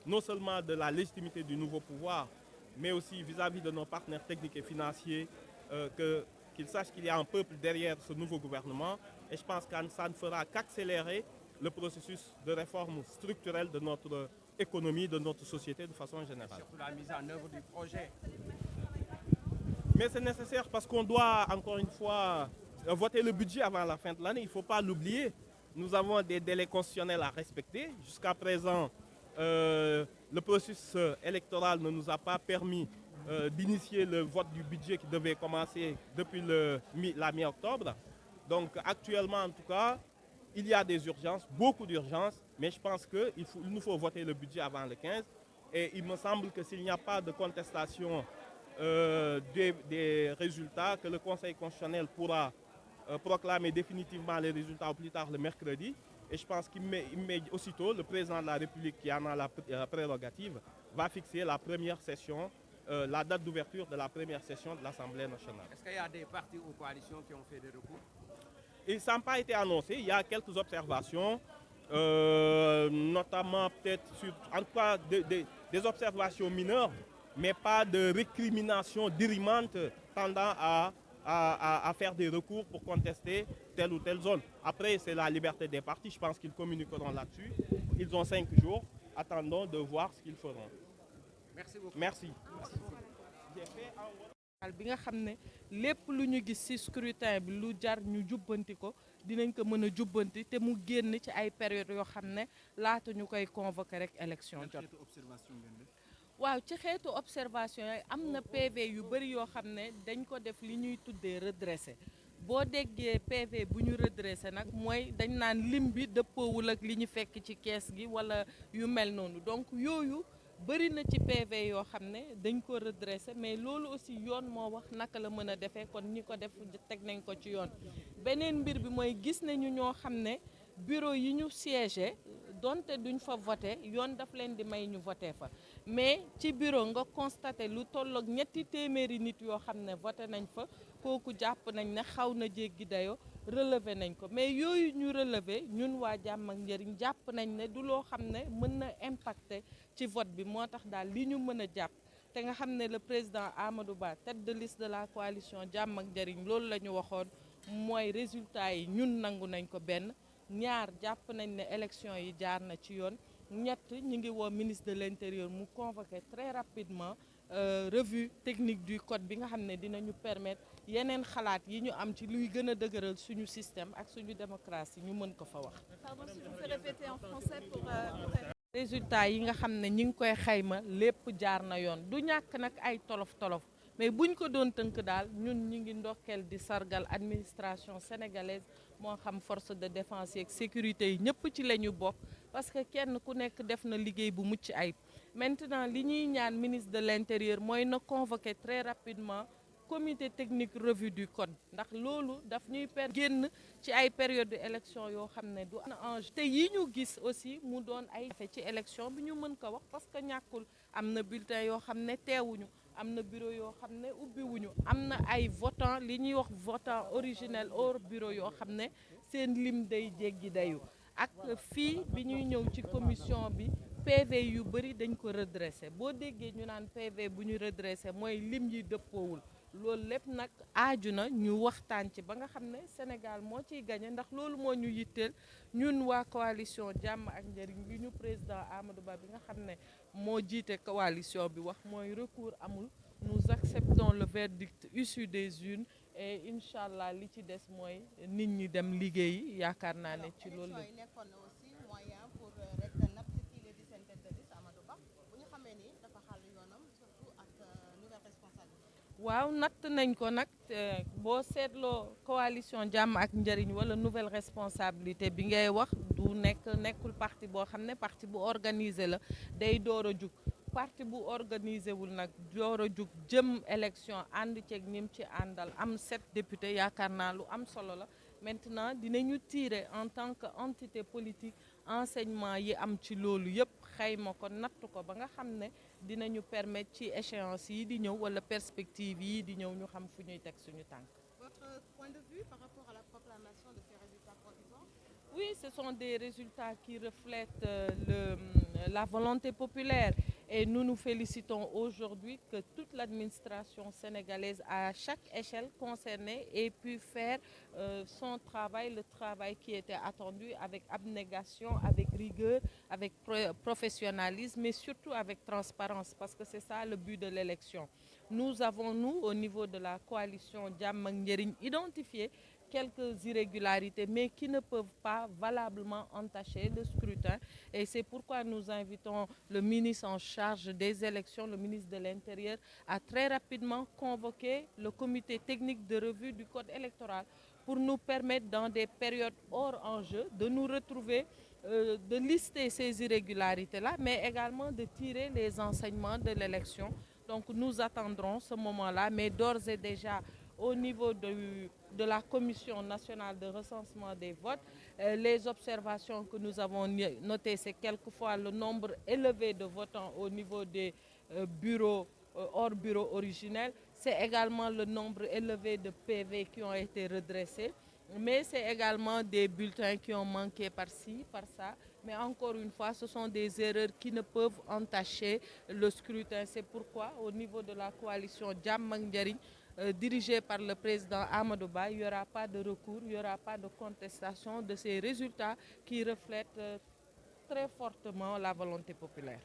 non seulement de la légitimité du nouveau pouvoir, mais aussi vis-à-vis de nos partenaires techniques et financiers, qu'ils sachent qu'il y a un peuple derrière ce nouveau gouvernement. Et je pense que ça ne fera qu'accélérer le processus de réforme structurelle de notre économie, de notre société de façon générale. Surtout la mise en œuvre du projet. Mais c'est nécessaire parce qu'on doit, encore une fois, voter le budget avant la fin de l'année. Il ne faut pas l'oublier. Nous avons des délais constitutionnels à respecter. Jusqu'à présent, le processus électoral ne nous a pas permis d'initier le vote du budget qui devait commencer depuis la mi-octobre. Donc actuellement, en tout cas, il y a des urgences, beaucoup d'urgences, mais je pense qu'il nous faut voter le budget avant le 15. Et il me semble que s'il n'y a pas de contestation des résultats, que le Conseil constitutionnel pourra proclamer définitivement les résultats au plus tard le mercredi. Et je pense qu'il met aussitôt, le président de la République qui en a la prérogative, va fixer la première session, la date d'ouverture de la première session de l'Assemblée nationale. Est-ce qu'il y a des partis ou coalitions qui ont fait des recours? Et ça n'a pas été annoncé. Il y a quelques observations, notamment peut-être sur, en tout cas, des observations mineures, mais pas de récrimination dirimante tendant à faire des recours pour contester telle ou telle zone. Après, c'est la liberté des partis. Je pense qu'ils communiqueront là-dessus. Ils ont 5 jours. Attendons de voir ce qu'ils feront. Merci beaucoup. Merci. bi nga xam ne lépp lu ñu gis ci scrutin bi lu jar ñu jubbanti ko dinañ ko mën a jubbanti te mu génn ci ay période yoo xam ne laata ñu koy convoquer rek élection jot. waaw ci xeetu observation yi am na PV yu bëri yoo xam ne dañ ko def li ñuy tuddee redressé boo déggee PV bu ñu redressé nag mooy dañ naan lim bi dëppoowul ak li ñu fekk ci kees gi wala yu mel noonu donc yooyu bëri na ci PV yoo xam ne dañ ko redressé mais loolu aussi yoon moo wax naka la mën a defee kon ñi ko def teg nañ ko ci yoon. beneen mbir bi mooy gis nañu ñoo xam ne bureau yi ñu siégé donte duñ fa voté yoon daf leen di may ñu voté fa mais ci bureau nga constaté lu tolloog 300 nit yoo xam ne voté nañ fa kooku jàpp nañ ne xaw na jéggi dayoo relevé nañ ko mais yooyu ñu relevé ñun waa Jàmm ak Njariñ jàpp nañ ne du loo xam ne mën na impacté ci vote bi moo tax daal li ñu mën a jàpp te nga xam ne le président Amadou Ba tête de liste de la coalition Jàmm ak Njariñ loolu la ñu waxoon mooy résultat yi ñun nangu nañ ko benn ñaar jàpp nañ ne élection yi jaar na ci yoon ñett ñu ngi woo ministre de l'intérieur mu convoqué très rapidement revue technique du code bi nga xam ne dinañu permettre yeneen xalaat yi ñu am ci luy gën a dëgëral suñu système ak suñu démocratie ñu mën ko fa wax. Pardon, si vous pouvez répéter en français pour résultat yi nga xam ne ñi ngi koy xayma lépp jaar na yoon du ñàkk nag ay tolof-tolof mais buñ ko doon tënk daal ñun ñi ngi ndokkeel di sargal administration sénégalaise moo xam force de défense et sécurité yi ñëpp ci la ñu bokk parce que kenn ku nekk def na liggéey bu mucc ayib. Maintenant li ñuy ñaan ministre de l'intérieur mooy na convoquer très rapidement comité technique revue du code ndax loolu daf ñuy génn ci ay période de élection yoo xam ne du enjeu te yi ñu gis aussi mu doon ay jafe ci élection bi ñu mën ko wax parce que ñàkkul am na bulletin yoo xam ne teewuñu am na bureau yoo xam ne ubbiwuñu am na ay votant li ñuy wax votant originel hors bureau yoo xam ne seen lim day jéggi dayu ak fii bi ñuy ñëw ci commission bi PV yu bëri dañ ko redressé boo déggee ñu naan PV bu ñu redressé mooy lim yi dëppoowul loolu lépp nag aaju na ñu waxtaan ci ba nga xam ne Sénégal moo ciy gagné ndax loolu moo ñu yitteel ñun waa coalition Jàmm ak Njariñ bi ñu président Amadou Ba bi nga xam ne moo jiite coalition bi wax mooy recours amul nous acceptons le verdict issu des urnes et incha allah li ci des mooy nit ñi dem liggéeyi yaakaar naa ne ci loolu la. waaw natt nañ ko nag boo seetloo coalition Jàmm ak Njariñ wala nouvelle responsabilité bi ngay wax du nekkul parti boo xam ne parti bu organisé la day door a jug parti bu organisé wul nag door a jug jëm élection ànd ceeg ñim ci àndal am 7 députés yaakaar naa lu am solo la maintenant dinañu tirer en tant que entité politique enseignement yi am ci loolu yëpp xayma ko natt ko ba nga xam ne dinañu permettre ci échéance yi di ñëw wala perspective yi di ñëw ñu xam fu ñuy teg suñu tànk. Votre point de vue par rapport à la proclamation de ces résultats provisoires? Oui, ce sont des résultats qui reflètent la volonté populaire et nous nous félicitons aujourd'hui que toute l'administration sénégalaise à chaque échelle concernée ait pu faire son travail, le travail qui était attendu avec abnégation, avec rigueur, avec professionnalisme mais surtout avec transparence parce que c'est ça le but de l'élection. Nous avons, nous, au niveau de la coalition Jàmm ak Njariñ, identifié quelques irrégularités, mais qui ne peuvent pas valablement entacher le scrutin. Et c'est pourquoi nous invitons le ministre en charge des élections, le ministre de l'Intérieur, à très rapidement convoquer le comité technique de revue du code électoral pour nous permettre, dans des périodes hors enjeu, de nous retrouver, de lister ces irrégularités-là, mais également de tirer les enseignements de l'élection. Donc nous attendrons ce moment-là, mais d'ores et déjà, au niveau de la Commission nationale de recensement des votes, les observations que nous avons notées, c'est quelquefois le nombre élevé de votants au niveau des bureaux hors bureau originel. C'est également le nombre élevé de PV qui ont été redressés. Mais c'est également des bulletins qui ont manqué par-ci, par-ça. Mais encore une fois, ce sont des erreurs qui ne peuvent entacher le scrutin. C'est pourquoi, au niveau de la coalition Jàmm ak Njariñ, dirigée par le président Amadou Ba, il n'y aura pas de recours, il n'y aura pas de contestation de ces résultats qui reflètent très fortement la volonté populaire.